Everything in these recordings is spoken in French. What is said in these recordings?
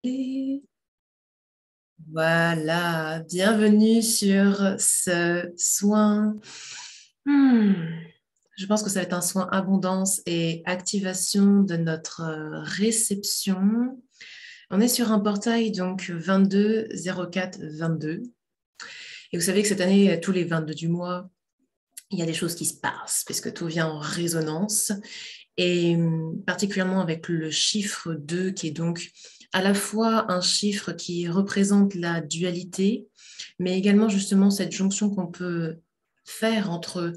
Et voilà, bienvenue sur ce soin. Hmm, Je pense que ça va être un soin abondance et activation de notre réception. On est sur un portail donc 22 04 22. Et vous savez que cette année, tous les 22 du mois, il y a des choses qui se passent puisque tout vient en résonance. Et particulièrement avec le chiffre 2 qui est donc à la fois un chiffre qui représente la dualité, mais également justement cette jonction qu'on peut faire entre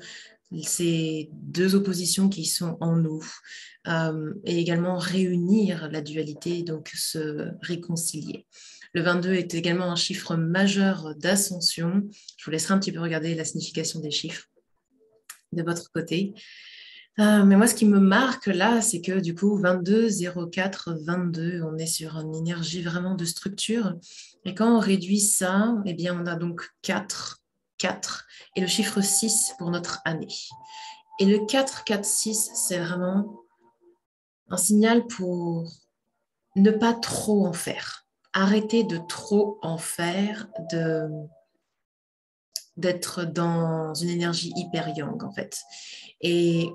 ces deux oppositions qui sont en nous, et également réunir la dualité, donc se réconcilier. Le 22 est également un chiffre majeur d'ascension. Je vous laisserai un petit peu regarder la signification des chiffres de votre côté. Mais moi, ce qui me marque là, c'est que du coup, 22, 04, 22, on est sur une énergie vraiment de structure. Et quand on réduit ça, eh bien, on a donc 4, 4 et le chiffre 6 pour notre année. Et le 4, 4, 6, c'est vraiment un signal pour ne pas trop en faire. Arrêter de trop en faire, d'être dans une énergie hyper yang en fait. Et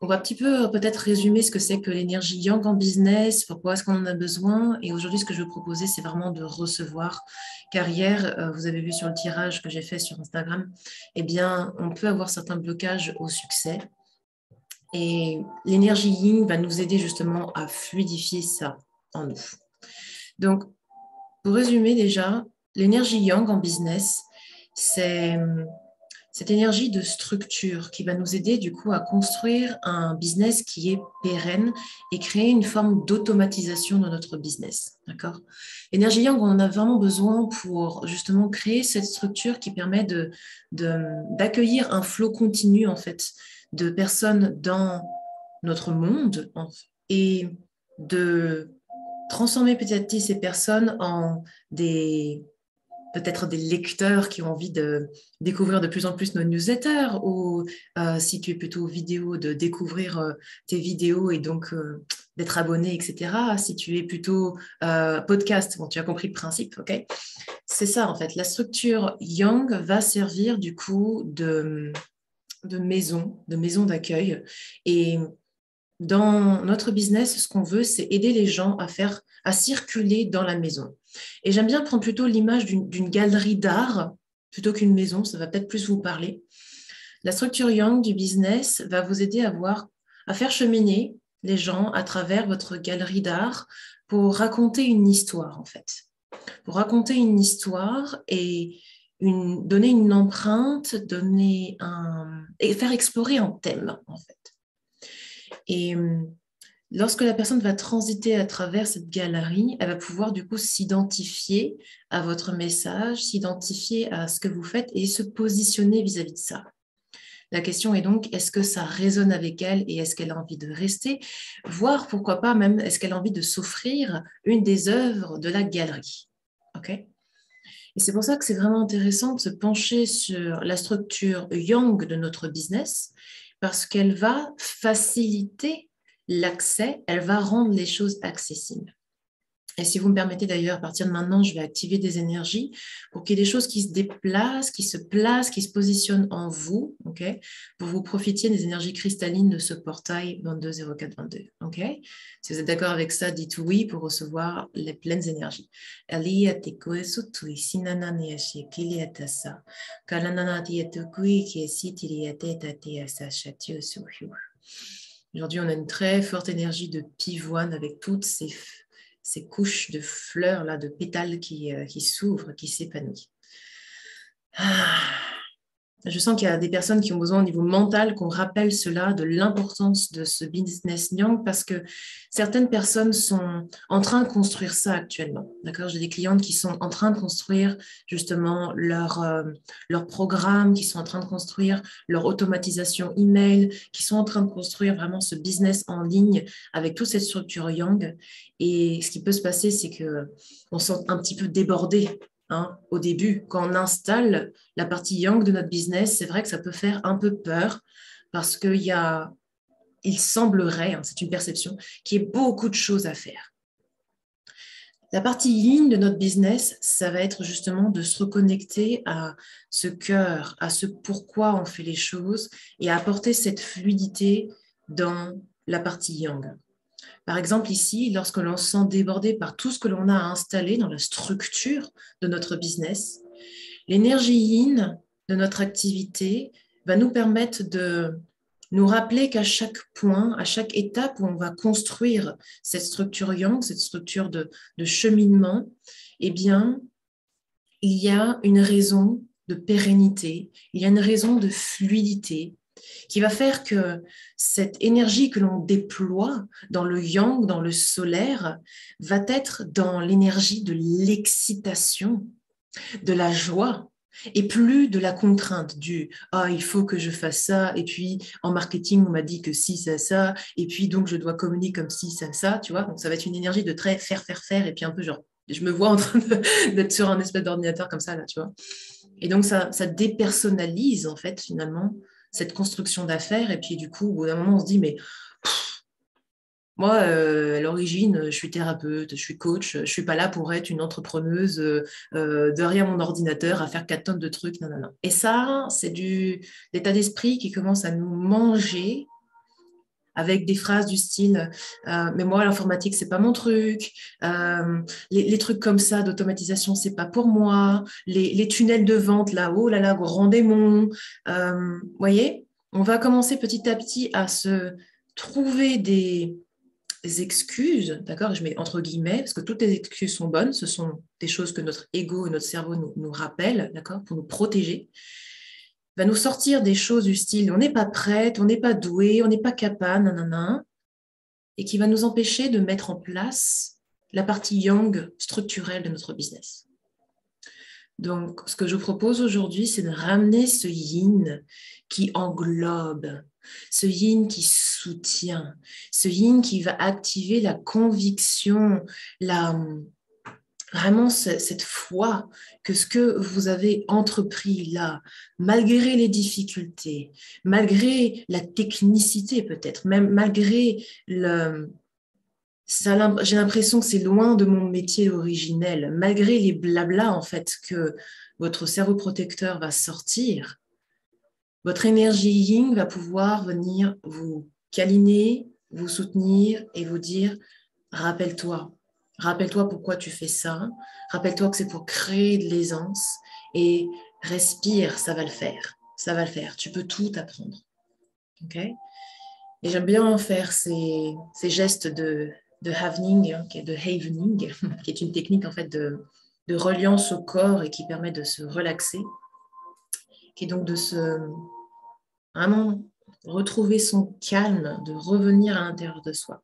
on va un petit peu peut-être résumer ce que c'est que l'énergie yang en business, pourquoi est-ce qu'on en a besoin. Et aujourd'hui, ce que je veux proposer, c'est vraiment de recevoir. Car hier, vous avez vu sur le tirage que j'ai fait sur Instagram, eh bien, on peut avoir certains blocages au succès. Et l'énergie yin va nous aider justement à fluidifier ça en nous. Donc, pour résumer déjà, l'énergie yang en business, c'est cette énergie de structure qui va nous aider du coup à construire un business qui est pérenne et créer une forme d'automatisation dans notre business. D'accord? L'énergie yang, on en a vraiment besoin pour justement créer cette structure qui permet d'accueillir un flot continu en fait de personnes dans notre monde et de transformer petit à petit ces personnes en des peut-être des lecteurs qui ont envie de découvrir de plus en plus nos newsletters ou si tu es plutôt vidéo, de découvrir tes vidéos et donc d'être abonné, etc. Si tu es plutôt podcast, bon, tu as compris le principe, ok? C'est ça en fait. La structure Yang va servir du coup de maison d'accueil et dans notre business, ce qu'on veut, c'est aider les gens à circuler dans la maison. Et j'aime bien prendre plutôt l'image d'une galerie d'art plutôt qu'une maison, ça va peut-être plus vous parler. La structure Yang du business va vous aider à faire cheminer les gens à travers votre galerie d'art pour raconter une histoire, en fait. Pour raconter une histoire et donner une empreinte, et faire explorer un thème, en fait. Et lorsque la personne va transiter à travers cette galerie, elle va pouvoir du coup s'identifier à votre message, s'identifier à ce que vous faites et se positionner vis-à-vis de ça. La question est donc, est-ce que ça résonne avec elle et est-ce qu'elle a envie de rester, voire pourquoi pas même, est-ce qu'elle a envie de s'offrir une des œuvres de la galerie. Ok? Et c'est pour ça que c'est vraiment intéressant de se pencher sur la structure Yang de notre business parce qu'elle va faciliter l'accès, elle va rendre les choses accessibles. Et si vous me permettez d'ailleurs, à partir de maintenant, je vais activer des énergies pour qu'il y ait des choses qui se déplacent, qui se placent, qui se positionnent en vous, ok, pour vous profitiez des énergies cristallines de ce portail 220422. Ok? Si vous êtes d'accord avec ça, dites oui pour recevoir les pleines énergies. Aujourd'hui, on a une très forte énergie de pivoine avec toutes ces couches de fleurs, là, de pétales qui s'ouvrent, qui s'épanouissent. Je sens qu'il y a des personnes qui ont besoin au niveau mental qu'on rappelle cela, de l'importance de ce business Yang, parce que certaines personnes sont en train de construire ça actuellement. D'accord? J'ai des clientes qui sont en train de construire justement leur programme, qui sont en train de construire leur automatisation email, qui sont en train de construire vraiment ce business en ligne avec toute cette structure Yang. Et ce qui peut se passer, c'est qu'on se sent un petit peu débordé. Hein, au début, quand on installe la partie yang de notre business, c'est vrai que ça peut faire un peu peur parce il semblerait, hein, c'est une perception, qu'il y ait beaucoup de choses à faire. La partie yin de notre business, ça va être justement de se reconnecter à ce cœur, à ce pourquoi on fait les choses et à apporter cette fluidité dans la partie yang. Par exemple, ici, lorsque l'on se sent débordé par tout ce que l'on a à installer dans la structure de notre business, l'énergie yin de notre activité va nous permettre de nous rappeler qu'à chaque point, à chaque étape où on va construire cette structure yang, cette structure de cheminement, eh bien, il y a une raison de pérennité, il y a une raison de fluidité qui va faire que cette énergie que l'on déploie dans le yang, dans le solaire, va être dans l'énergie de l'excitation, de la joie, et plus de la contrainte du ah il faut que je fasse ça et puis en marketing on m'a dit que si ça et puis donc je dois communiquer comme si ça tu vois, donc ça va être une énergie de très faire et puis un peu genre je me vois en train d'être sur un espèce d'ordinateur comme ça là, tu vois, et donc ça dépersonnalise en fait finalement cette construction d'affaires, et puis du coup au bout d'un moment on se dit mais moi, à l'origine, je suis thérapeute, je suis coach, je ne suis pas là pour être une entrepreneuse derrière mon ordinateur à faire 4 tonnes de trucs. Non, non, non. Et ça, c'est l'état d'esprit qui commence à nous manger avec des phrases du style mais moi, l'informatique, c'est pas mon truc. Les trucs comme ça d'automatisation, c'est pas pour moi. Les tunnels de vente, là, oh là là, grand démon. Vous voyez, on va commencer petit à petit à se trouver des excuses, d'accord, je mets entre guillemets, parce que toutes les excuses sont bonnes, ce sont des choses que notre ego et notre cerveau nous rappellent, d'accord, pour nous protéger, va nous sortir des choses du style on n'est pas prête, on n'est pas doué, on n'est pas capable, nanana, et qui va nous empêcher de mettre en place la partie yang structurelle de notre business. Donc, ce que je propose aujourd'hui, c'est de ramener ce yin qui englobe, ce yin qui soutient, ce yin qui va activer la conviction, vraiment cette foi que ce que vous avez entrepris là, malgré les difficultés, malgré la technicité peut-être, même malgré j'ai l'impression que c'est loin de mon métier originel, malgré les blablas en fait que votre cerveau protecteur va sortir, votre énergie yin va pouvoir venir vous câliner, vous soutenir et vous dire rappelle-toi pourquoi tu fais ça, rappelle-toi que c'est pour créer de l'aisance et respire, ça va le faire, tu peux tout apprendre. Ok? Et j'aime bien faire ces gestes de havening, de havening, qui est une technique en fait de reliance au corps et qui permet de se relaxer, qui est donc de se vraiment retrouver son calme, de revenir à l'intérieur de soi.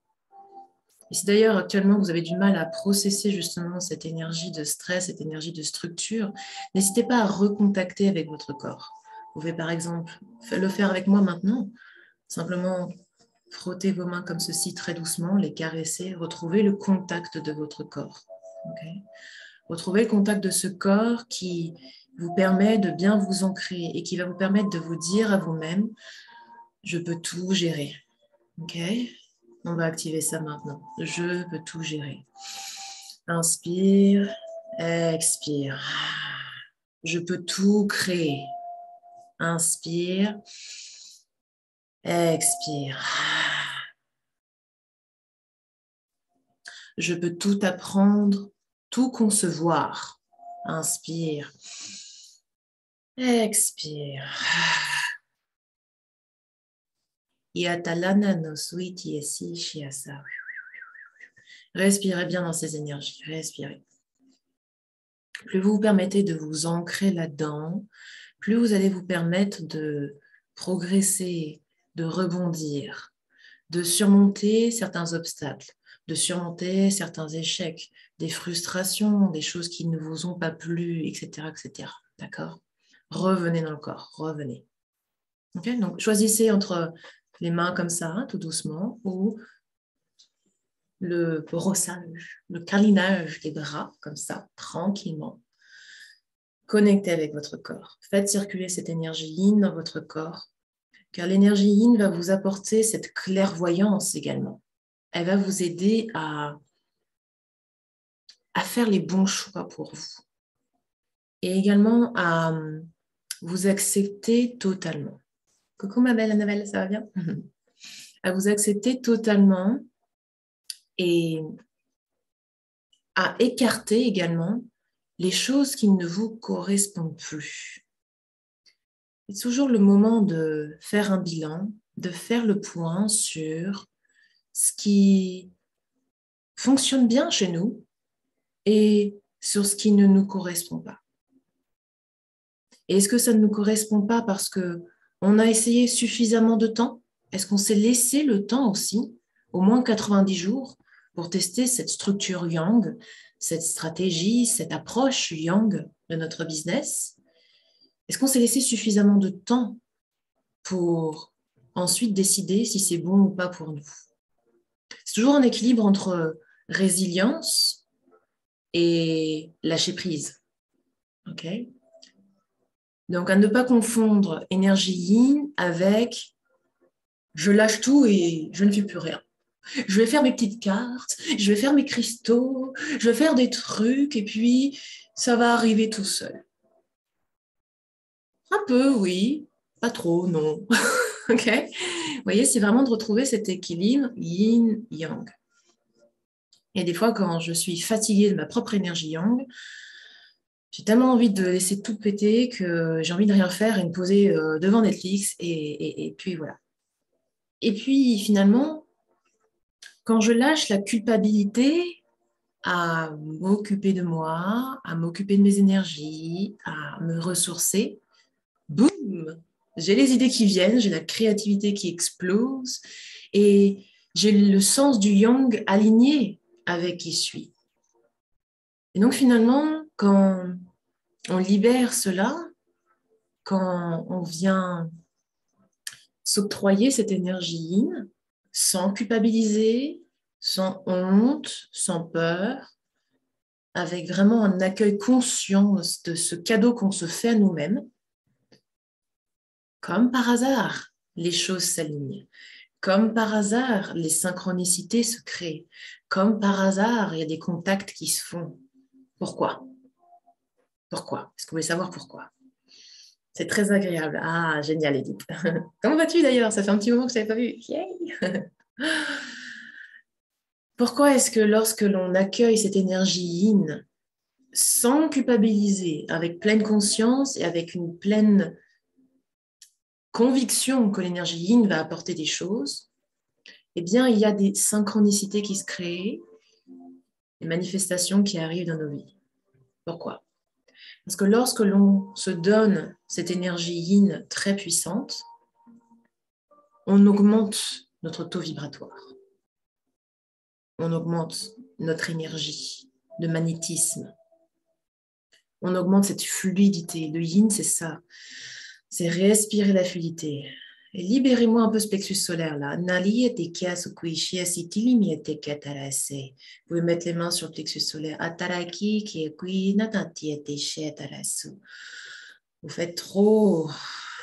Et si d'ailleurs actuellement vous avez du mal à processer justement cette énergie de stress, cette énergie de structure, n'hésitez pas à recontacter avec votre corps. Vous pouvez par exemple le faire avec moi maintenant, simplement frottez vos mains comme ceci très doucement, les caresser, retrouvez le contact de votre corps. Okay? Retrouvez le contact de ce corps qui vous permet de bien vous ancrer et qui va vous permettre de vous dire à vous-même, je peux tout gérer. Okay? On va activer ça maintenant. Je peux tout gérer. Inspire, expire. Je peux tout créer. Inspire, expire. Je peux tout apprendre, tout concevoir. Inspire, expire. Yatalana no suiti esi shiasa. Respirez bien dans ces énergies, respirez. Plus vous vous permettez de vous ancrer là-dedans, plus vous allez vous permettre de progresser, de rebondir, de surmonter certains obstacles, de surmonter certains échecs, des frustrations, des choses qui ne vous ont pas plu, etc., etc. D'accord? Revenez dans le corps, revenez. Okay? Donc, choisissez entre les mains comme ça, hein, tout doucement, ou le brossage, le câlinage des bras, comme ça, tranquillement. Connectez avec votre corps. Faites circuler cette énergie yin dans votre corps, car l'énergie yin va vous apporter cette clairvoyance également. Elle va vous aider à à faire les bons choix pour vous. Et également à vous accepter totalement. Coucou ma belle Annabelle, ça va bien? À vous accepter totalement et à écarter également les choses qui ne vous correspondent plus. C'est toujours le moment de faire un bilan, de faire le point sur ce qui fonctionne bien chez nous et sur ce qui ne nous correspond pas. Et est-ce que ça ne nous correspond pas parce qu'on a essayé suffisamment de temps? Est-ce qu'on s'est laissé le temps aussi, au moins 90 jours, pour tester cette structure Yang, cette stratégie, cette approche Yang de notre business? Est-ce qu'on s'est laissé suffisamment de temps pour ensuite décider si c'est bon ou pas pour nous? C'est toujours un équilibre entre résilience et lâcher prise. Ok? Donc, à ne pas confondre énergie yin avec je lâche tout et je ne fais plus rien. Je vais faire mes petites cartes, je vais faire mes cristaux, je vais faire des trucs et puis ça va arriver tout seul. Un peu, oui, pas trop, non. Ok? Vous voyez, c'est vraiment de retrouver cet équilibre yin-yang. Et des fois, quand je suis fatiguée de ma propre énergie yang, j'ai tellement envie de laisser tout péter que j'ai envie de rien faire et me poser devant Netflix et puis voilà. Et puis finalement, quand je lâche la culpabilité à m'occuper de moi, à m'occuper de mes énergies, à me ressourcer, boum, j'ai les idées qui viennent, j'ai la créativité qui explose et j'ai le sens du yang aligné avec qui je suis. Et donc finalement, quand on libère cela, quand on vient s'octroyer cette énergie yin, sans culpabiliser, sans honte, sans peur, avec vraiment un accueil conscient de ce cadeau qu'on se fait à nous-mêmes, comme par hasard, les choses s'alignent. Comme par hasard, les synchronicités se créent. Comme par hasard, il y a des contacts qui se font. Pourquoi? Pourquoi? Est-ce que vous voulez savoir pourquoi? C'est très agréable. Ah, génial, Edith. Comment vas-tu d'ailleurs? Ça fait un petit moment que je ne t'avais pas vu. Yay! Pourquoi est-ce que lorsque l'on accueille cette énergie yin sans culpabiliser, avec pleine conscience et avec une pleine conviction que l'énergie yin va apporter des choses, eh bien, il y a des synchronicités qui se créent, des manifestations qui arrivent dans nos vies. Pourquoi? Parce que lorsque l'on se donne cette énergie yin très puissante, on augmente notre taux vibratoire. On augmente notre énergie de magnétisme. On augmente cette fluidité. Le yin, c'est ça. C'est respirer la fluidité. Et libérez-moi un peu ce plexus solaire là. Vous pouvez mettre les mains sur le plexus solaire. Vous faites trop.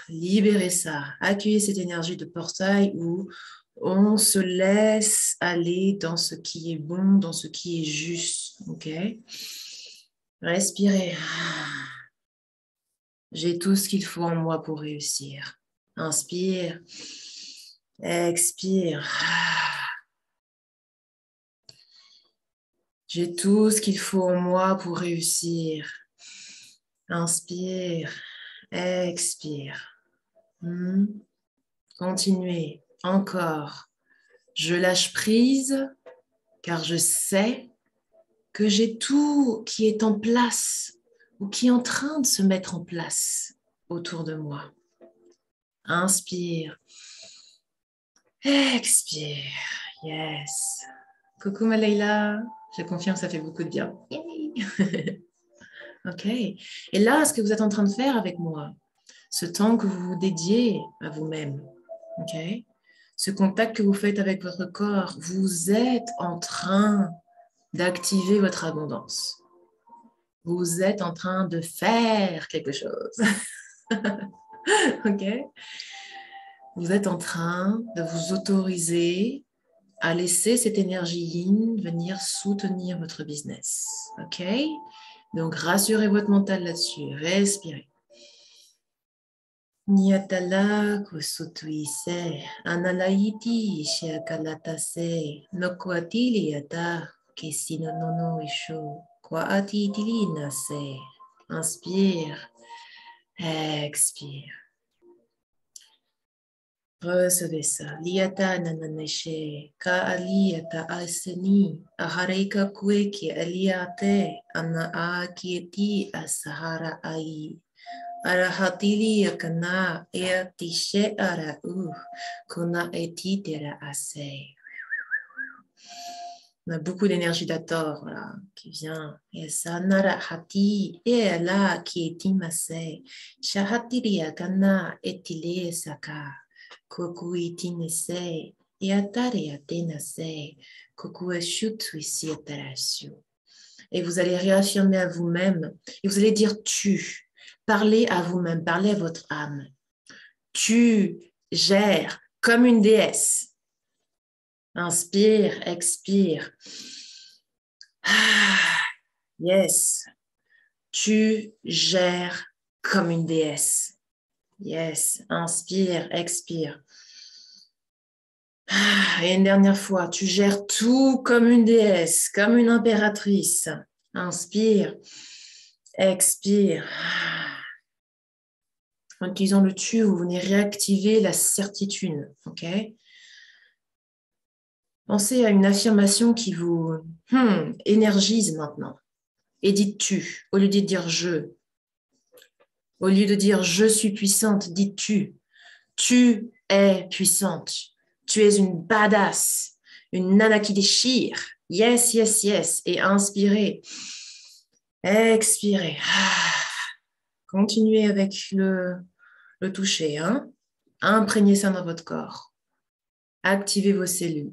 Libérez ça. Accueillez cette énergie de portail où on se laisse aller dans ce qui est bon, dans ce qui est juste. Ok? Respirez. J'ai tout ce qu'il faut en moi pour réussir. Inspire. Expire. J'ai tout ce qu'il faut en moi pour réussir. Inspire. Expire. Continuez. Encore. Je lâche prise car je sais que j'ai tout qui est en place ou qui est en train de se mettre en place autour de moi. Inspire. Expire. Yes. Coucou ma Leïla. Je confirme, ça fait beaucoup de bien. Ok. Et là, ce que vous êtes en train de faire avec moi, ce temps que vous vous dédiez à vous-même, ok, ce contact que vous faites avec votre corps, vous êtes en train d'activer votre abondance. Vous êtes en train de faire quelque chose. Ok? Vous êtes en train de vous autoriser à laisser cette énergie yin venir soutenir votre business. OK? Donc, rassurez votre mental là-dessus. Respirez. Nyatala kusutuise, analaiti shakalatase, nokwatili yata, kesino nono isho, kwa atitili nase. Inspire, expire. Recevez ça. Liata nananeshe, ka aliyata aseni, ahareka kueki aliyate, ana akieti asahara ai. Arahatili yakana ea tishe ara kuna etitera ase. On a beaucoup d'énergie d'Ator voilà, qui vient. Et ça narahati et là qui est timase. Shahatiri yakana etile saka. Koku itinese. Et atare atenase. Koku eshutu isi atarashu. Et vous allez réaffirmer à vous-même. Et vous allez dire tu. Parlez à vous-même, parlez à votre âme. Tu gères comme une déesse. Inspire, expire. Ah, yes. Tu gères comme une déesse. Yes. Inspire, expire. Ah, et une dernière fois, tu gères tout comme une déesse, comme une impératrice. Inspire, expire. En utilisant le tu, vous venez réactiver la certitude. Ok? Pensez à une affirmation qui vous énergise maintenant. Et dites tu, au lieu de dire je. Au lieu de dire je suis puissante, dites tu. Tu es puissante. Tu es une badass, une nana qui déchire. Yes, yes, yes. Et inspirez. Expirez. Continuez avec le toucher. Hein? Imprégnez ça dans votre corps. Activez vos cellules.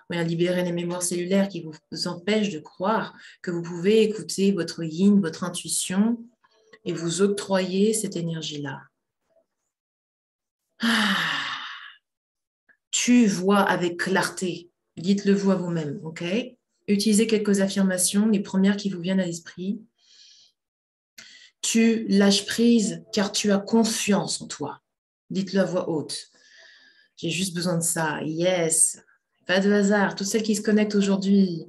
On a libéré les mémoires cellulaires qui vous empêchent de croire que vous pouvez écouter votre yin, votre intuition et vous octroyer cette énergie-là. Tu vois avec clarté. Dites-le vous à vous-même, ok? Utilisez quelques affirmations, les premières qui vous viennent à l'esprit. Tu lâches prise car tu as confiance en toi. Dites-le à voix haute. J'ai juste besoin de ça. Yes. Pas de hasard. Toutes celles qui se connectent aujourd'hui,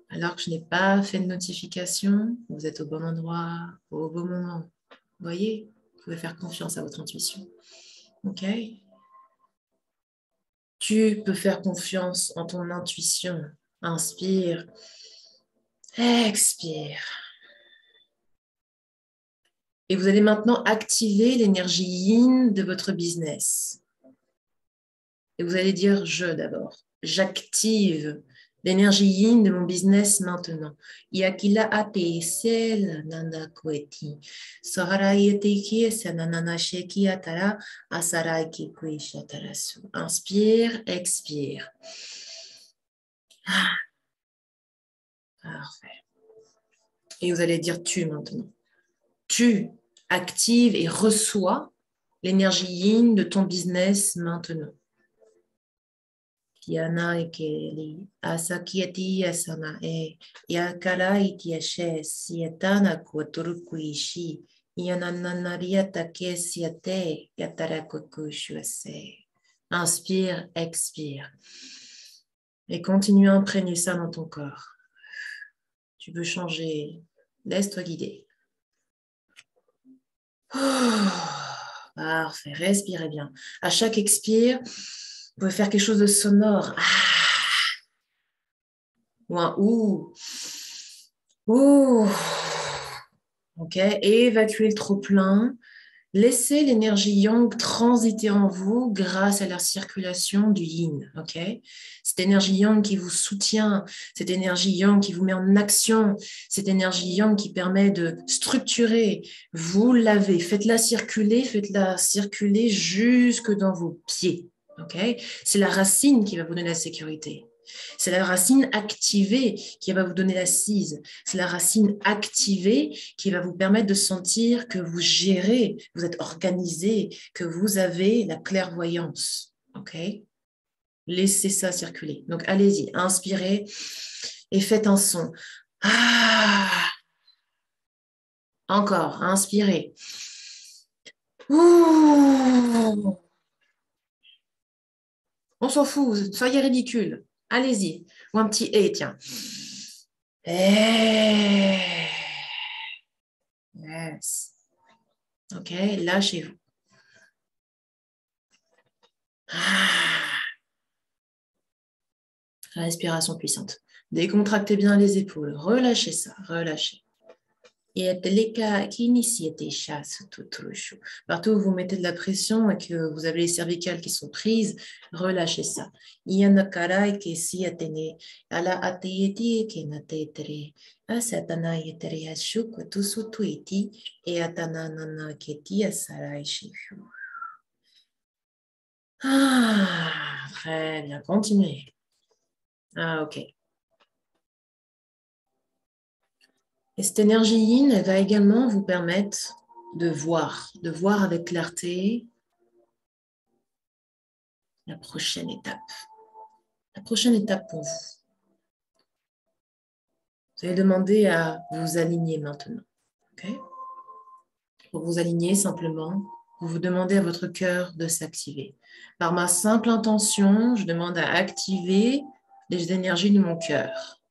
alors que je n'ai pas fait de notification, vous êtes au bon endroit, au bon moment. Vous voyez? Vous pouvez faire confiance à votre intuition. Ok? Tu peux faire confiance en ton intuition. Inspire. Expire. Et vous allez maintenant activer l'énergie yin de votre business. Et vous allez dire je d'abord. J'active l'énergie yin de mon business maintenant. Yakila ate sel nanda kweti. Soharayete ki sananana sheki atara asarai ki kuishatarasu. Inspire, expire. Parfait. Et vous allez dire tu maintenant. Tu actives et reçois l'énergie yin de ton business maintenant. Kiana ekeli asakieti asana e yakara itiashe sietana kuaturukuishi yananariata kesiate yatarakukushuase. Inspire, expire. Et continue à imprégner ça dans ton corps. Tu veux changer, laisse-toi guider. Parfait, respirez bien. À chaque expire, vous pouvez faire quelque chose de sonore. Ou un ouh. Ouh. Ok, et évacuez le trop-plein. Laissez l'énergie yang transiter en vous grâce à la circulation du yin. Ok, cette énergie yang qui vous soutient, cette énergie yang qui vous met en action, cette énergie yang qui permet de structurer. Vous l'avez, faites-la circuler jusque dans vos pieds. Ok, c'est la racine qui va vous donner la sécurité. C'est la racine activée qui va vous donner l'assise. C'est la racine activée qui va vous permettre de sentir que vous gérez, vous êtes organisé, que vous avez la clairvoyance. OK? Laissez ça circuler. Donc, allez-y, inspirez et faites un son. Ah! Encore, inspirez. Ouh! On s'en fout, soyez ridicule. Allez-y. Ou un petit et, tiens. Eh. Yes. OK, lâchez-vous. Ah. Respiration puissante. Décontractez bien les épaules. Relâchez ça, relâchez. Partout où vous mettez de la pression et que vous avez les cervicales qui sont prises, relâchez ça. Ah, très bien, continuez. Ah, ok. Et cette énergie yin, elle va également vous permettre de voir avec clarté la prochaine étape. La prochaine étape pour vous. Vous allez demander à vous aligner maintenant. Okay? Pour vous aligner simplement, vous demandez à votre cœur de s'activer. Par ma simple intention, je demande à activer les énergies de mon cœur.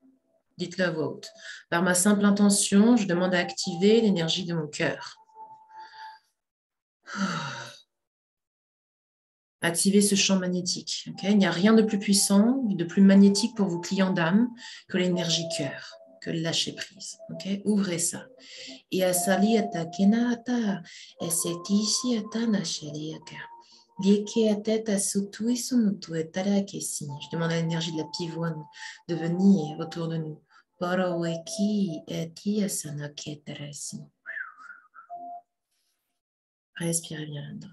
Dites-le à voix haute. Par ma simple intention, je demande à activer l'énergie de mon cœur. Activez ce champ magnétique. Okay? Il n'y a rien de plus puissant, de plus magnétique pour vos clients d'âme que l'énergie cœur, que le lâcher prise. Okay? Ouvrez ça. Je demande à l'énergie de la pivoine de venir autour de nous. Respirez bien là-dedans.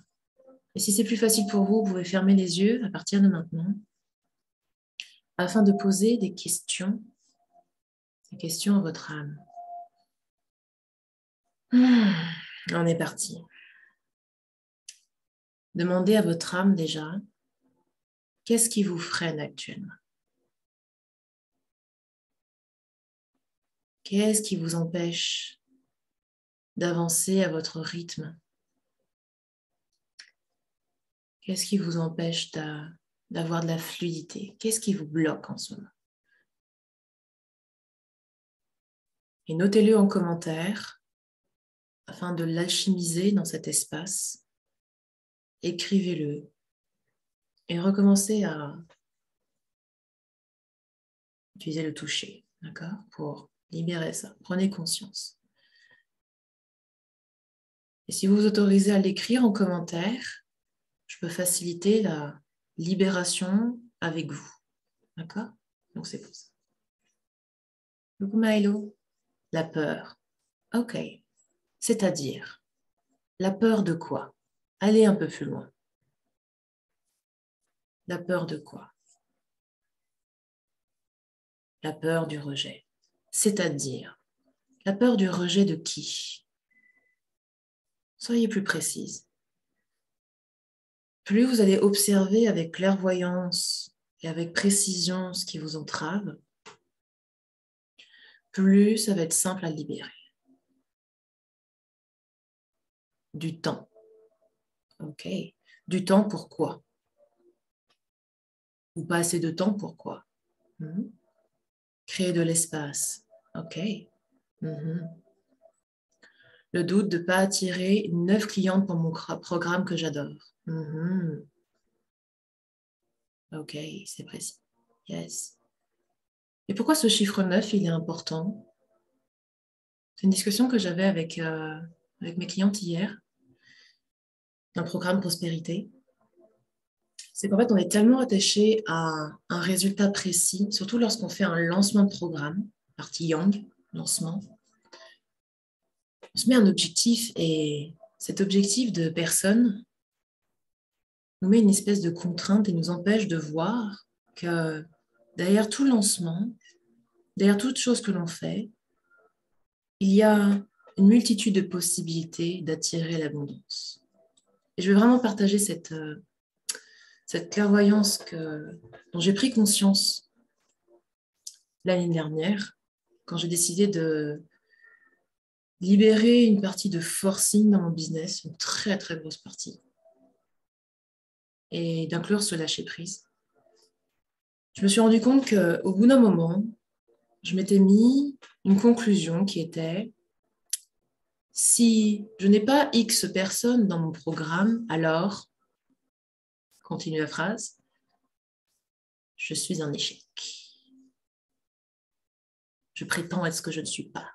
Et si c'est plus facile pour vous, vous pouvez fermer les yeux à partir de maintenant afin de poser des questions à votre âme. On est parti. Demandez à votre âme déjà, qu'est-ce qui vous freine actuellement? Qu'est-ce qui vous empêche d'avancer à votre rythme? Qu'est-ce qui vous empêche d'avoir de la fluidité? Qu'est-ce qui vous bloque en ce moment? Et notez-le en commentaire afin de l'alchimiser dans cet espace. Écrivez-le et recommencez à utiliser le toucher, d'accord? Pour libérer ça. Prenez conscience. Et si vous vous autorisez à l'écrire en commentaire, je peux faciliter la libération avec vous. D'accord? Donc, c'est pour ça. Coucou Milo. La peur. OK. C'est-à-dire, la peur de quoi? Allez un peu plus loin. La peur de quoi? La peur du rejet. C'est-à-dire, la peur du rejet de qui? Soyez plus précise. Plus vous allez observer avec clairvoyance et avec précision ce qui vous entrave, plus ça va être simple à libérer. Du temps. OK. Du temps, pourquoi? Ou pas assez de temps, pourquoi? Créer de l'espace. OK. Le doute de ne pas attirer 9 clientes pour mon programme que j'adore. OK, c'est précis. Yes. Et pourquoi ce chiffre 9, il est important? C'est une discussion que j'avais avec mes clientes hier, d'un programme prospérité. C'est qu'en fait, on est tellement attaché à un résultat précis, surtout lorsqu'on fait un lancement de programme, partie Yang, lancement. On se met un objectif et cet objectif de personne nous met une espèce de contrainte et nous empêche de voir que derrière tout lancement, derrière toute chose que l'on fait, il y a une multitude de possibilités d'attirer l'abondance. Et je vais vraiment partager cette clairvoyance dont j'ai pris conscience l'année dernière, quand j'ai décidé de libérer une partie de forcing dans mon business, une très très grosse partie, et d'inclure ce lâcher prise. Je me suis rendu compte qu'au bout d'un moment, je m'étais mis une conclusion qui était: si je n'ai pas X personnes dans mon programme, alors, continue la phrase, je suis un échec. Je prétends être ce que je ne suis pas.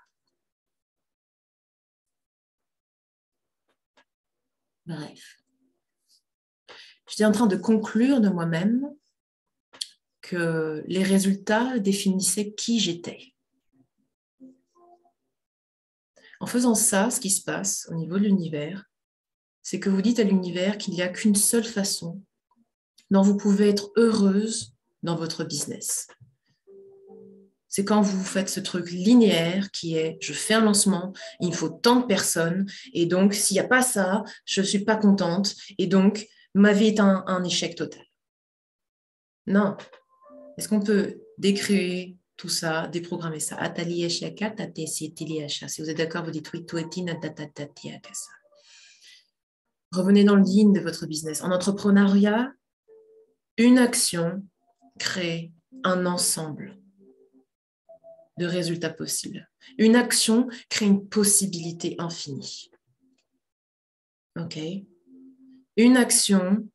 Bref. J'étais en train de conclure de moi-même que les résultats définissaient qui j'étais. En faisant ça, ce qui se passe au niveau de l'univers, c'est que vous dites à l'univers qu'il n'y a qu'une seule façon dont vous pouvez être heureuse dans votre business. C'est quand vous faites ce truc linéaire qui est: je fais un lancement, il me faut tant de personnes, et donc s'il n'y a pas ça, je ne suis pas contente, et donc ma vie est un échec total. Non. Est-ce qu'on peut décréer tout ça, déprogrammer ça? Si vous êtes d'accord, vous dites oui. Revenez dans le yin de votre business. En entrepreneuriat, une action crée un ensemble de résultats possibles. Une action crée une possibilité infinie. OK? Une action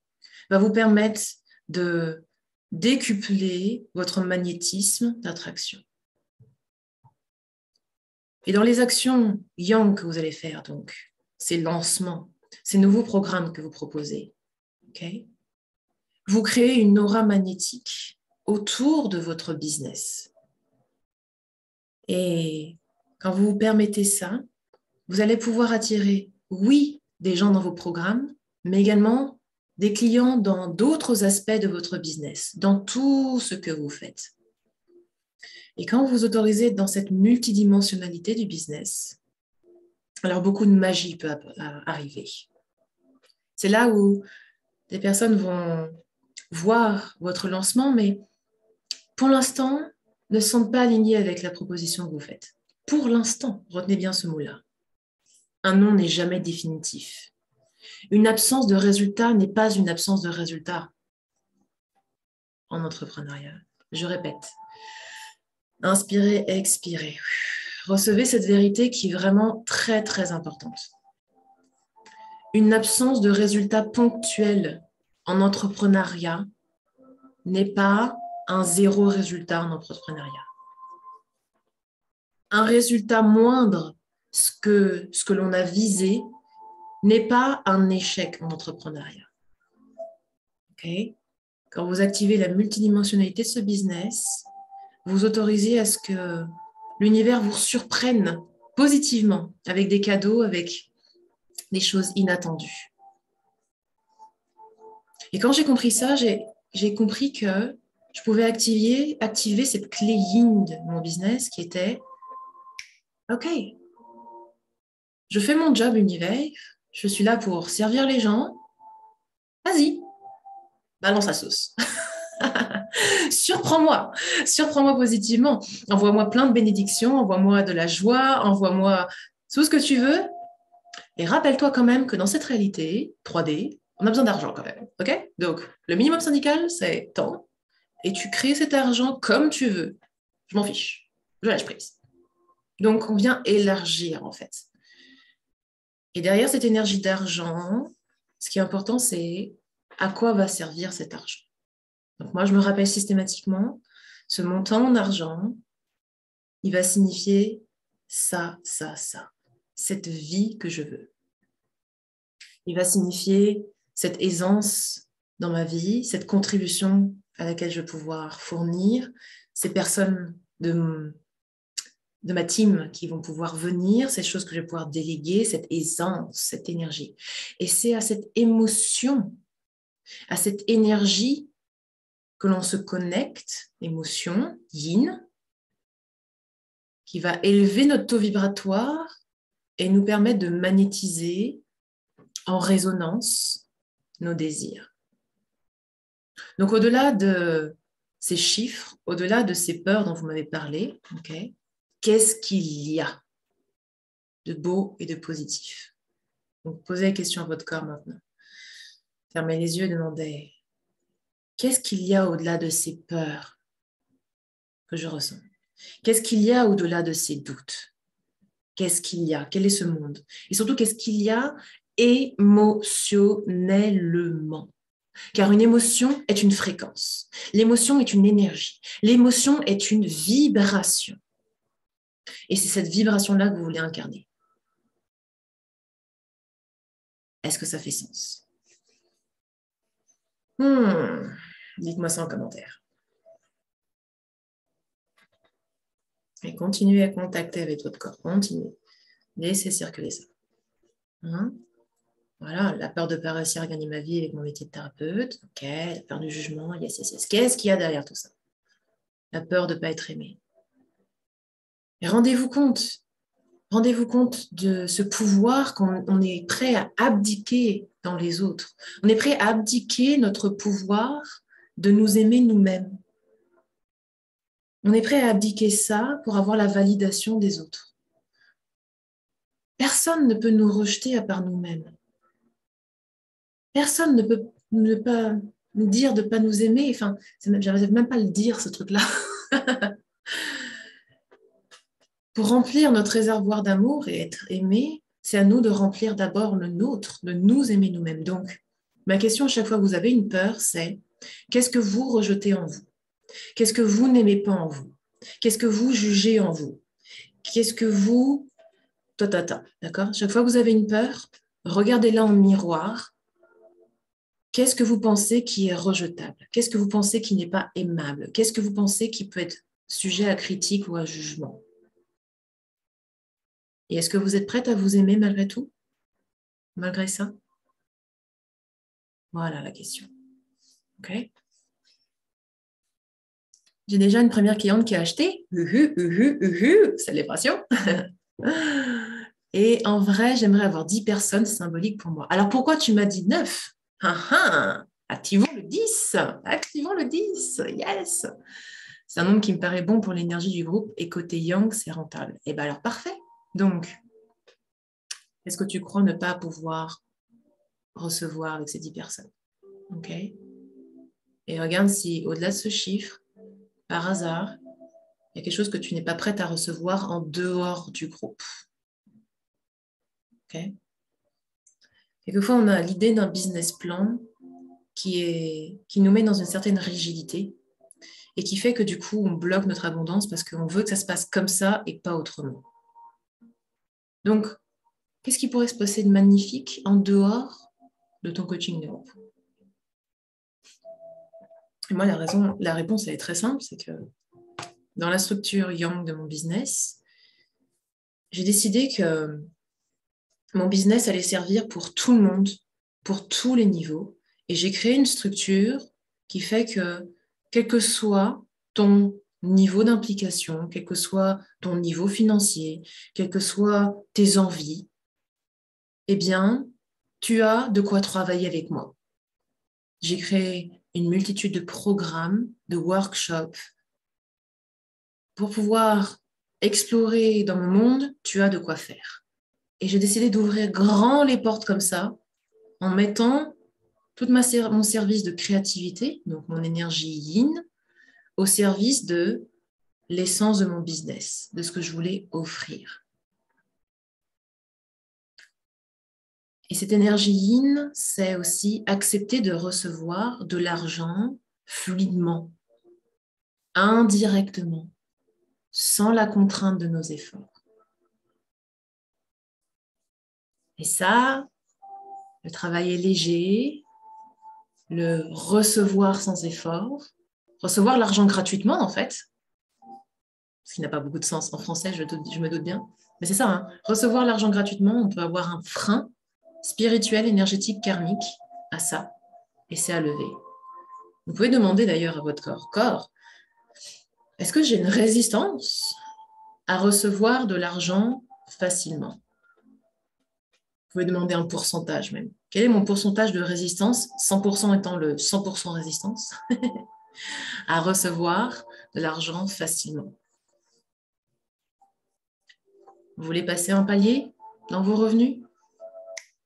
va vous permettre de décupler votre magnétisme d'attraction. Et dans les actions yang que vous allez faire, donc, ces lancements, ces nouveaux programmes que vous proposez, okay, vous créez une aura magnétique autour de votre business. Et quand vous vous permettez ça, vous allez pouvoir attirer, oui, des gens dans vos programmes, mais également des clients dans d'autres aspects de votre business, dans tout ce que vous faites. Et quand vous vous autorisez dans cette multidimensionnalité du business, alors beaucoup de magie peut arriver. C'est là où des personnes vont voir votre lancement, mais pour l'instant, ne se sentent pas alignées avec la proposition que vous faites. Pour l'instant, retenez bien ce mot-là. Un non n'est jamais définitif. Une absence de résultat n'est pas une absence de résultat en entrepreneuriat. Je répète. Inspirez, expirez. Recevez cette vérité qui est vraiment très, très importante. Une absence de résultat ponctuel en entrepreneuriat n'est pas un zéro résultat en entrepreneuriat. Un résultat moindre que ce que l'on a visé n'est pas un échec en entrepreneuriat. Okay? Quand vous activez la multidimensionnalité de ce business, vous autorisez à ce que l'univers vous surprenne positivement avec des cadeaux, avec des choses inattendues. Et quand j'ai compris ça, j'ai compris que je pouvais activer cette clé yin de mon business qui était: OK, je fais mon job univers, je suis là pour servir les gens, vas-y, balance la sauce. Surprends-moi positivement, envoie-moi plein de bénédictions, envoie-moi de la joie, envoie-moi tout ce que tu veux, et rappelle-toi quand même que dans cette réalité 3D, on a besoin d'argent quand même, ok? Donc, le minimum syndical, c'est tant, et tu crées cet argent comme tu veux. Je m'en fiche, je lâche prise. Donc, on vient élargir en fait. Et derrière cette énergie d'argent, ce qui est important, c'est à quoi va servir cet argent. Donc moi, je me rappelle systématiquement, ce montant en argent, il va signifier ça, ça, ça, cette vie que je veux. Il va signifier cette aisance dans ma vie, cette contribution à laquelle je vais pouvoir fournir, ces personnes de ma team qui vont pouvoir venir, ces choses que je vais pouvoir déléguer, cette aisance, cette énergie. Et c'est à cette émotion, à cette énergie que l'on se connecte, émotion, yin, qui va élever notre taux vibratoire et nous permettre de magnétiser en résonance nos désirs. Donc, au-delà de ces chiffres, au-delà de ces peurs dont vous m'avez parlé, okay, qu'est-ce qu'il y a de beau et de positif? Donc, posez la question à votre corps maintenant. Fermez les yeux et demandez, qu'est-ce qu'il y a au-delà de ces peurs que je ressens? Qu'est-ce qu'il y a au-delà de ces doutes? Qu'est-ce qu'il y a? Quel est ce monde? Et surtout, qu'est-ce qu'il y a émotionnellement? Car une émotion est une fréquence. L'émotion est une énergie. L'émotion est une vibration. Et c'est cette vibration-là que vous voulez incarner. Est-ce que ça fait sens? Dites-moi ça en commentaire. Et continuez à contacter avec votre corps. Continuez. Laissez circuler ça. Voilà, la peur de ne pas réussir à gagner ma vie avec mon métier de thérapeute. Ok, la peur du jugement. Yes, yes, yes. Qu'est-ce qu'il y a derrière tout ça? La peur de ne pas être aimé. Et rendez-vous compte de ce pouvoir qu'on est prêt à abdiquer dans les autres. On est prêt à abdiquer notre pouvoir de nous aimer nous-mêmes. On est prêt à abdiquer ça pour avoir la validation des autres. Personne ne peut nous rejeter à part nous-mêmes. Personne ne peut ne pas nous dire de ne pas nous aimer. Enfin, j'arrive même pas à le dire, ce truc-là. Pour remplir notre réservoir d'amour et être aimé, c'est à nous de remplir d'abord le nôtre, de nous aimer nous-mêmes. Donc, ma question à chaque fois que vous avez une peur, c'est qu'est-ce que vous rejetez en vous? Qu'est-ce que vous n'aimez pas en vous? Qu'est-ce que vous jugez en vous? Qu'est-ce que vous... D'accord? Chaque fois que vous avez une peur, regardez-la en miroir. Qu'est-ce que vous pensez qui est rejetable? Qu'est-ce que vous pensez qui n'est pas aimable? Qu'est-ce que vous pensez qui peut être sujet à critique ou à jugement? Et est-ce que vous êtes prête à vous aimer malgré tout? Malgré ça? Voilà la question. OK? J'ai déjà une première cliente qui a acheté. Célébration. Et en vrai, j'aimerais avoir 10 personnes symboliques pour moi. Alors, pourquoi tu m'as dit 9? Activons le 10. Activons le 10. Yes. C'est un nombre qui me paraît bon pour l'énergie du groupe. Et côté yang, c'est rentable. Et bien alors, parfait. Donc, est-ce que tu crois ne pas pouvoir recevoir avec ces 10 personnes? OK? Et regarde si, au-delà de ce chiffre, par hasard, il y a quelque chose que tu n'es pas prête à recevoir en dehors du groupe. OK? Quelquefois, on a l'idée d'un business plan qui nous met dans une certaine rigidité et qui fait que du coup, on bloque notre abondance parce qu'on veut que ça se passe comme ça et pas autrement. Donc, qu'est-ce qui pourrait se passer de magnifique en dehors de ton coaching de groupe? Et moi, la réponse, elle est très simple, c'est que dans la structure Yang de mon business, j'ai décidé que mon business allait servir pour tout le monde, pour tous les niveaux. Et j'ai créé une structure qui fait que, quel que soit ton niveau d'implication, quel que soit ton niveau financier, quelles que soient tes envies, eh bien, tu as de quoi travailler avec moi. J'ai créé une multitude de programmes, de workshops. Pour pouvoir explorer dans mon monde, tu as de quoi faire. Et j'ai décidé d'ouvrir grand les portes comme ça, en mettant tout mon service de créativité, donc mon énergie yin, au service de l'essence de mon business, de ce que je voulais offrir. Et cette énergie yin, c'est aussi accepter de recevoir de l'argent fluidement, indirectement, sans la contrainte de nos efforts. Et ça, le travail est léger, le recevoir sans effort, recevoir l'argent gratuitement en fait, ce qui n'a pas beaucoup de sens en français, je me doute bien, mais c'est ça, hein. Recevoir l'argent gratuitement, on peut avoir un frein spirituel, énergétique, karmique à ça, et c'est à lever. Vous pouvez demander d'ailleurs à votre corps, est-ce que j'ai une résistance à recevoir de l'argent facilement? Vous pouvez demander un pourcentage même. Quel est mon pourcentage de résistance, 100% étant le 100% résistance, à recevoir de l'argent facilement? Vous voulez passer un palier dans vos revenus?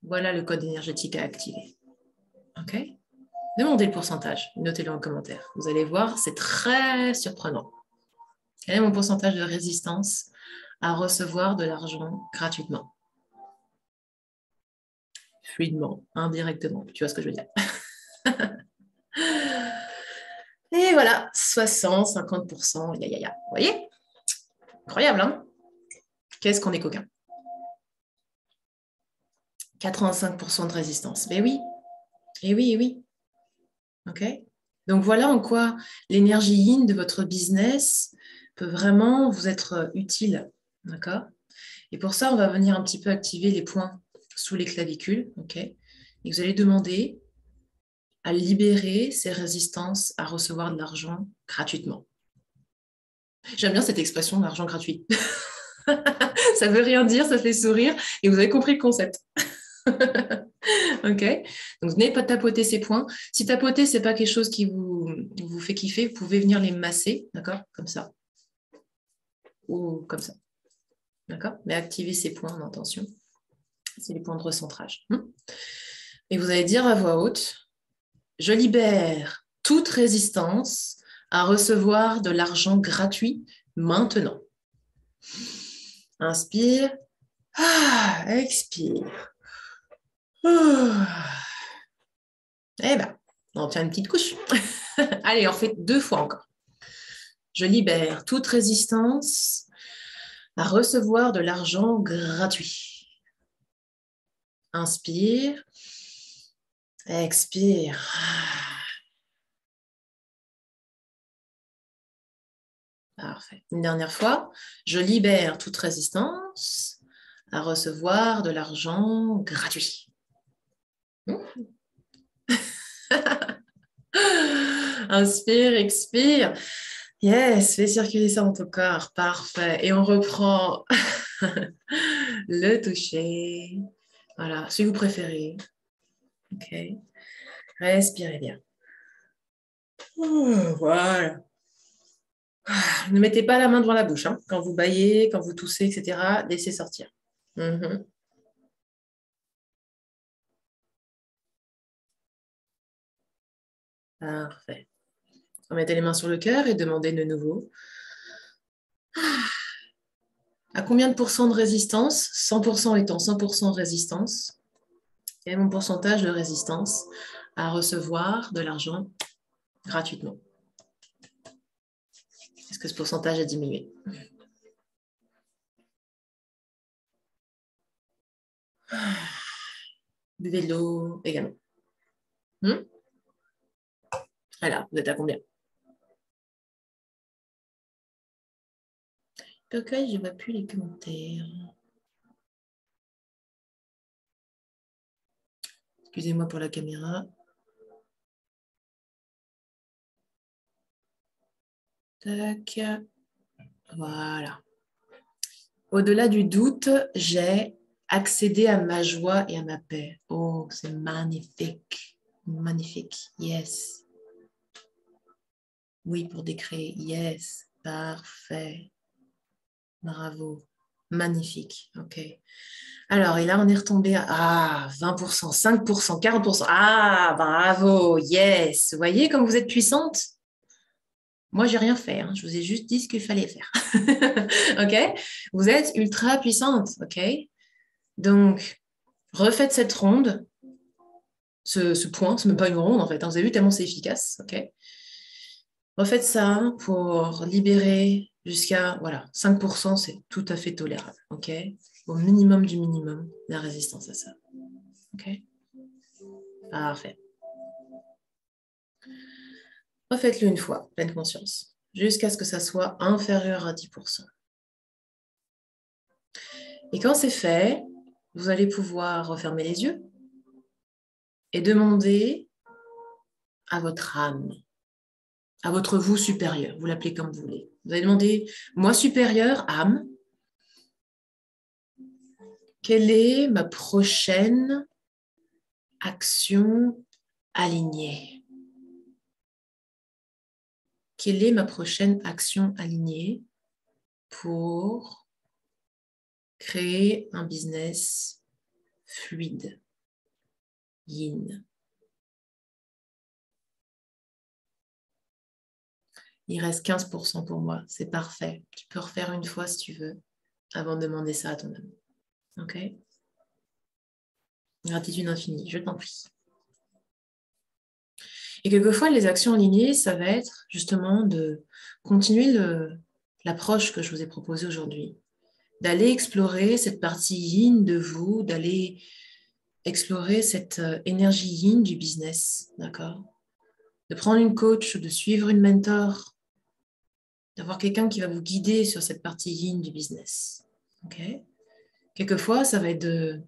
Voilà le code énergétique à activer. OK? Demandez le pourcentage, notez-le en commentaire. Vous allez voir, c'est très surprenant. Quel est mon pourcentage de résistance à recevoir de l'argent gratuitement? Fluidement, indirectement. Tu vois ce que je veux dire? Et voilà, 60, 50%. Vous voyez? Incroyable, hein? Qu'est-ce qu'on est coquin? 85% de résistance. Mais oui, et oui, et oui. OK? Donc voilà en quoi l'énergie yin de votre business peut vraiment vous être utile. D'accord? Et pour ça, on va venir un petit peu activer les points sous les clavicules. OK? Et vous allez demander à libérer ces résistances à recevoir de l'argent gratuitement. J'aime bien cette expression, l'argent gratuit. Ça veut rien dire, ça fait sourire et vous avez compris le concept. OK? Donc, venez pas tapoter ces points. Si tapoter, c'est pas quelque chose qui vous fait kiffer, vous pouvez venir les masser, d'accord? Comme ça. Ou comme ça. D'accord? Mais activez ces points d'intention. C'est les points de recentrage. Et vous allez dire à voix haute, je libère toute résistance à recevoir de l'argent gratuit maintenant. Inspire. Expire. Eh bien, on tient une petite couche. Allez, on fait 2 fois encore. Je libère toute résistance à recevoir de l'argent gratuit. Inspire. Expire. Parfait. Une dernière fois. Je libère toute résistance à recevoir de l'argent gratuit. Inspire, expire. Yes, fais circuler ça dans ton corps. Parfait. Et on reprend le toucher. Voilà, si vous préférez. OK. Respirez bien. Voilà. Ne mettez pas la main devant la bouche. Hein. Quand vous bâillez, quand vous toussez, etc., laissez sortir. Parfait. Remettez les mains sur le cœur et demandez de nouveau. À combien de pourcents de résistance? 100% étant 100% résistance. Quel est mon pourcentage de résistance à recevoir de l'argent gratuitement? Est-ce que ce pourcentage a diminué? Buvez de l'eau également. Alors, vous êtes à combien? Pourquoi je ne vois plus les commentaires? Excusez-moi pour la caméra. Tac. Voilà. Au-delà du doute, j'ai accédé à ma joie et à ma paix. Oh, c'est magnifique. Magnifique. Yes. Oui, pour décréer. Yes. Parfait. Bravo. Magnifique. OK. Alors, et là, on est retombé à 20%, 5%, 40%. Ah, bravo. Yes. Vous voyez comme vous êtes puissante? Moi, j'ai rien fait. Hein. Je vous ai juste dit ce qu'il fallait faire. OK? Vous êtes ultra puissante. OK? Donc, refaites cette ronde, ce point, c'est même pas une ronde en fait. Hein. Vous avez vu tellement c'est efficace. OK? Refaites ça pour libérer jusqu'à 5%, c'est tout à fait tolérable. OK? Au minimum du minimum, la résistance à ça. OK? Parfait. Refaites-le une fois, pleine conscience, jusqu'à ce que ça soit inférieur à 10%. Et quand c'est fait, vous allez pouvoir refermer les yeux et demander à votre âme, à votre vous supérieur. Vous l'appelez comme vous voulez. Vous allez demander, moi supérieur, âme, quelle est ma prochaine action alignée? Quelle est ma prochaine action alignée pour créer un business fluide, yin? Il reste 15% pour moi, c'est parfait. Tu peux refaire une fois si tu veux, avant de demander ça à ton âme. Ok? Gratitude infinie, je t'en prie. Et quelquefois, les actions alignées, ça va être justement de continuer l'approche que je vous ai proposée aujourd'hui, d'aller explorer cette partie yin de vous, d'aller explorer cette énergie yin du business, d'accord? De prendre une coach, de suivre une mentor, d'avoir quelqu'un qui va vous guider sur cette partie yin du business, ok? Quelquefois, ça va être de,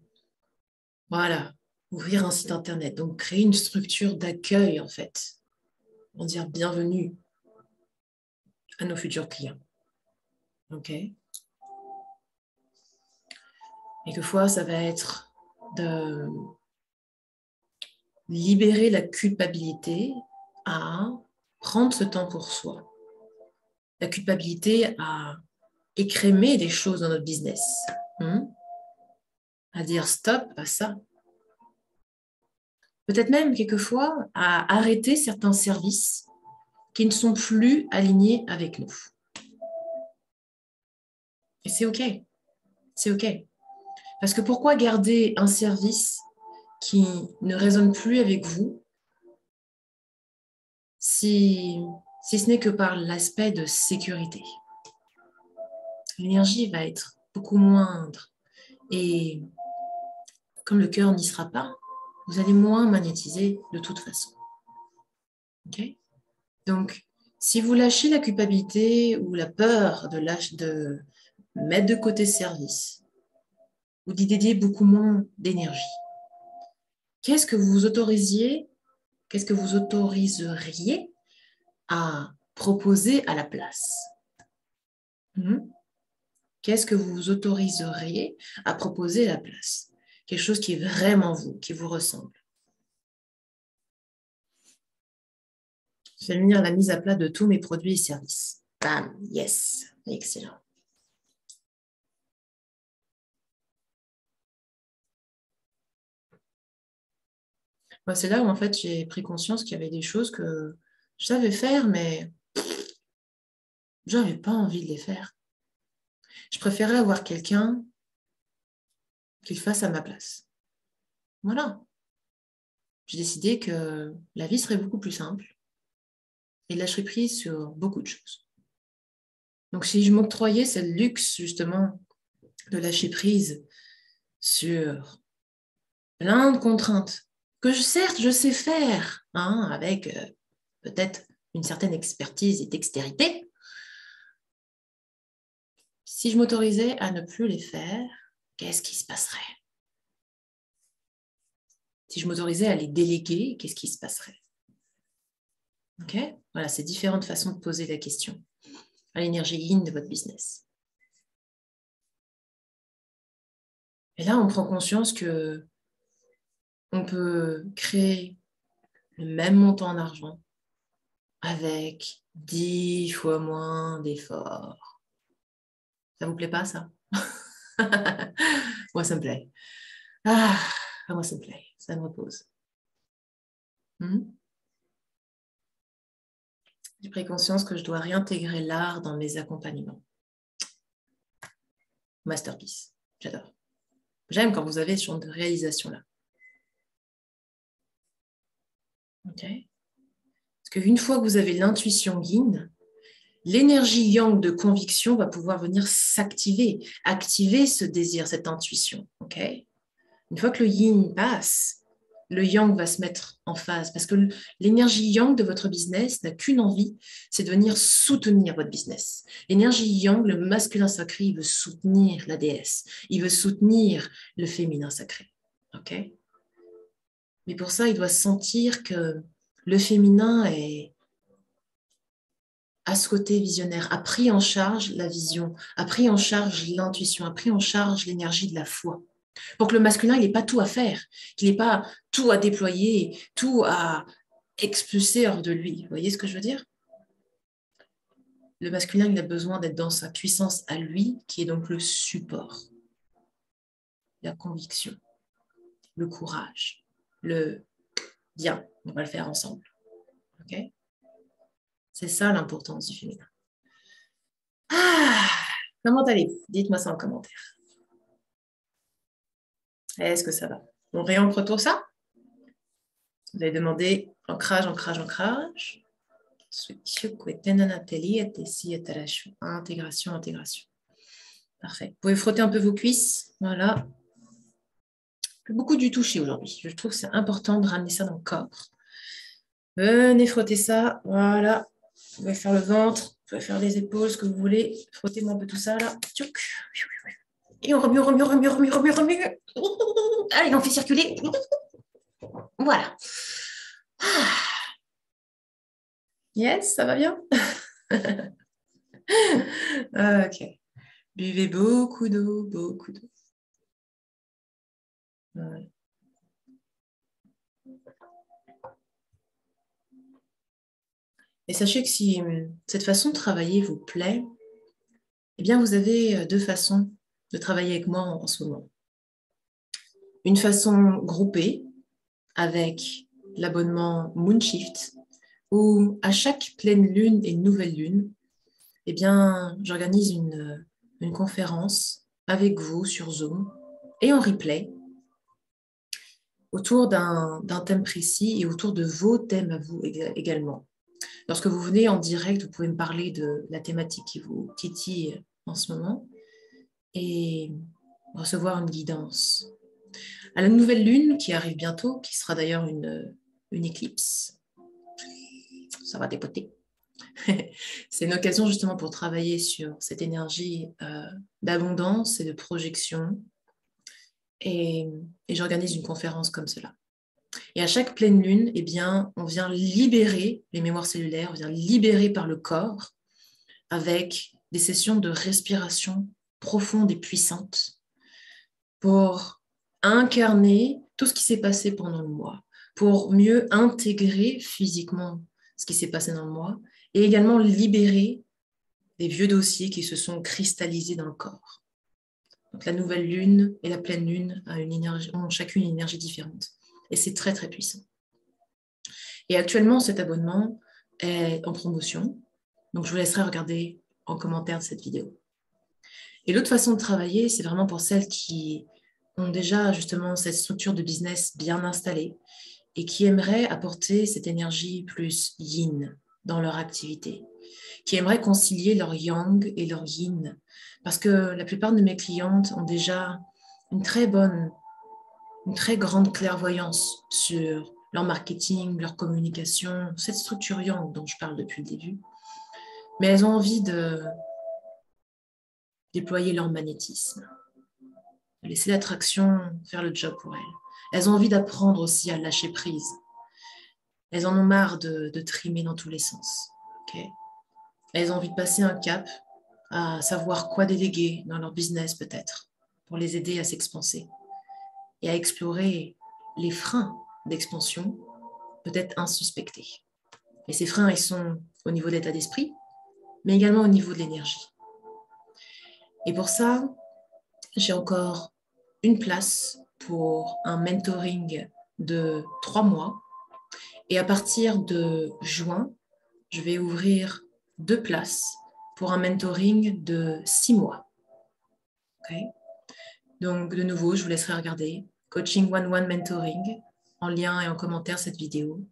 voilà, ouvrir un site internet, donc créer une structure d'accueil, en fait, pour dire bienvenue à nos futurs clients, ok? Quelquefois, ça va être de libérer la culpabilité à prendre ce temps pour soi. La culpabilité à écrémer des choses dans notre business, à dire stop à ça. Peut-être même quelquefois à arrêter certains services qui ne sont plus alignés avec nous. Et c'est OK, c'est OK. Parce que pourquoi garder un service qui ne résonne plus avec vous si ce n'est que par l'aspect de sécurité? L'énergie va être beaucoup moindre et comme le cœur n'y sera pas, vous allez moins magnétiser de toute façon. Ok? Donc, si vous lâchez la culpabilité ou la peur de mettre de côté ce service ou d'y dédier beaucoup moins d'énergie, qu'est-ce que vous autoriseriez à proposer à la place? Qu'est-ce que vous vous autoriseriez à proposer à la place? Quelque chose qui est vraiment vous, qui vous ressemble. Je vais venir à la mise à plat de tous mes produits et services. Bam, yes, excellent. Moi, c'est là où en fait j'ai pris conscience qu'il y avait des choses que je savais faire, mais je n'avais pas envie de les faire. Je préférais avoir quelqu'un qui le fasse à ma place. Voilà. J'ai décidé que la vie serait beaucoup plus simple et lâcherais prise sur beaucoup de choses. Donc, si je m'octroyais ce luxe, justement, de lâcher prise sur plein de contraintes que certes, je sais faire, avec peut-être une certaine expertise et dextérité, si je m'autorisais à ne plus les faire, qu'est-ce qui se passerait? Si je m'autorisais à les déléguer, qu'est-ce qui se passerait? Ok? Voilà, c'est différentes façons de poser la question à l'énergie yin de votre business. Et là, on prend conscience que on peut créer le même montant d'argent avec 10 fois moins d'efforts. Ça vous plaît pas, ça? Moi, ça me plaît. Moi, ça me plaît. Ça me repose. J'ai pris conscience que je dois réintégrer l'art dans mes accompagnements. Masterpiece. J'adore. J'aime quand vous avez ce genre de réalisation-là. Ok? Parce qu'une fois que vous avez l'intuition yin, l'énergie yang de conviction va pouvoir venir s'activer, activer ce désir, cette intuition. Ok? Une fois que le yin passe, le yang va se mettre en phase parce que l'énergie yang de votre business n'a qu'une envie, c'est de venir soutenir votre business. L'énergie yang, le masculin sacré, il veut soutenir la déesse, il veut soutenir le féminin sacré. Ok? Mais pour ça, il doit sentir que le féminin est à ce côté visionnaire, a pris en charge la vision, a pris en charge l'intuition, a pris en charge l'énergie de la foi. Pour que le masculin, il n'ait pas tout à faire, qu'il n'ait pas tout à déployer, tout à expulser hors de lui. Vous voyez ce que je veux dire? Le masculin, il a besoin d'être dans sa puissance à lui, qui est donc le support, la conviction, le courage, le bien, on va le faire ensemble. Ok? C'est ça l'importance du féminin. Ah, comment allez-vous? Dites-moi ça en commentaire. Est-ce que ça va? On réancre tout ça? Vous avez demandé ancrage, ancrage, ancrage. Intégration, intégration. Parfait. Vous pouvez frotter un peu vos cuisses. Voilà. Beaucoup du toucher aujourd'hui. Je trouve que c'est important de ramener ça dans le corps. Venez frotter ça. Voilà. Vous pouvez faire le ventre, vous pouvez faire les épaules, ce que vous voulez. Frottez-moi un peu tout ça là. Et on remue, remue, remue, remue, remue, remue. Allez, on fait circuler. Voilà. Yes, ça va bien? Ok. Buvez beaucoup d'eau, beaucoup d'eau. Voilà. Et sachez que si cette façon de travailler vous plaît, eh bien, vous avez deux façons de travailler avec moi en ce moment. Une façon groupée avec l'abonnement Moonshift, où à chaque pleine lune et nouvelle lune, eh bien, j'organise une conférence avec vous sur Zoom et en replay autour d'un thème précis et autour de vos thèmes à vous également. Lorsque vous venez en direct, vous pouvez me parler de la thématique qui vous titille en ce moment et recevoir une guidance. À la nouvelle lune qui arrive bientôt, qui sera d'ailleurs une éclipse, ça va dépoter. C'est une occasion justement pour travailler sur cette énergie d'abondance et de projection. Et j'organise une conférence comme cela. Et à chaque pleine lune, eh bien, on vient libérer les mémoires cellulaires, on vient libérer par le corps avec des sessions de respiration profonde et puissante pour incarner tout ce qui s'est passé pendant le mois, pour mieux intégrer physiquement ce qui s'est passé dans le mois et également libérer des vieux dossiers qui se sont cristallisés dans le corps. Donc la nouvelle lune et la pleine lune ont chacune une énergie différente. Et c'est très, très puissant. Et actuellement, cet abonnement est en promotion. Donc, je vous laisserai regarder en commentaire de cette vidéo. Et l'autre façon de travailler, c'est vraiment pour celles qui ont déjà justement cette structure de business bien installée et qui aimeraient apporter cette énergie plus yin dans leur activité, qui aimeraient concilier leur yang et leur yin. Parce que la plupart de mes clientes ont déjà une très grande clairvoyance sur leur marketing, leur communication, cette structure yang dont je parle depuis le début. Mais elles ont envie de déployer leur magnétisme, de laisser l'attraction faire le job pour elles. Elles ont envie d'apprendre aussi à lâcher prise. Elles en ont marre de trimer dans tous les sens. Okay. Elles ont envie de passer un cap, à savoir quoi déléguer dans leur business peut-être, pour les aider à s'expanser et à explorer les freins d'expansion, peut-être insuspectés. Et ces freins, ils sont au niveau de l'état d'esprit, mais également au niveau de l'énergie. Et pour ça, j'ai encore une place pour un mentoring de 3 mois. Et à partir de juin, je vais ouvrir 2 places pour un mentoring de 6 mois. Okay. Donc, de nouveau, je vous laisserai regarder Coaching One-One Mentoring en lien et en commentaire cette vidéo.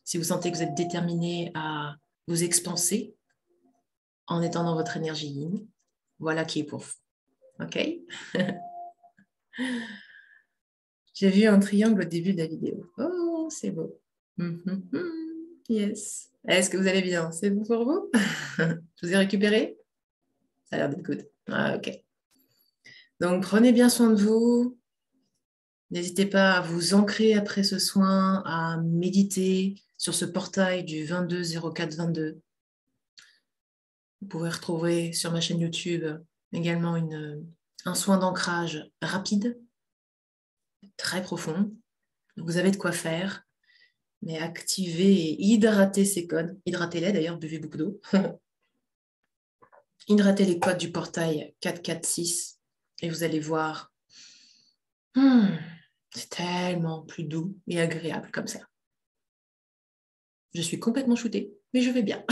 Si vous sentez que vous êtes déterminé à vous expanser en étant dans votre énergie yin, voilà qui est pour vous. OK? J'ai vu un triangle au début de la vidéo. Oh, c'est beau. Yes. Est-ce que vous allez bien? C'est bon pour vous? Je vous ai récupéré? Ça a l'air d'être good. Ah, OK. Donc, prenez bien soin de vous. N'hésitez pas à vous ancrer après ce soin, à méditer sur ce portail du 22-04-22. Vous pouvez retrouver sur ma chaîne YouTube également un soin d'ancrage rapide, très profond. Vous avez de quoi faire, mais activez et hydratez ces codes. Hydratez-les d'ailleurs, buvez beaucoup d'eau. Hydratez les codes du portail 446 et vous allez voir, c'est tellement plus doux et agréable comme ça. Je suis complètement shootée, mais je vais bien.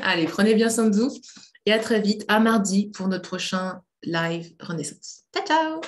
Allez, prenez bien soin de vous et à très vite, à mardi pour notre prochain live Renaissance. Ciao, ciao!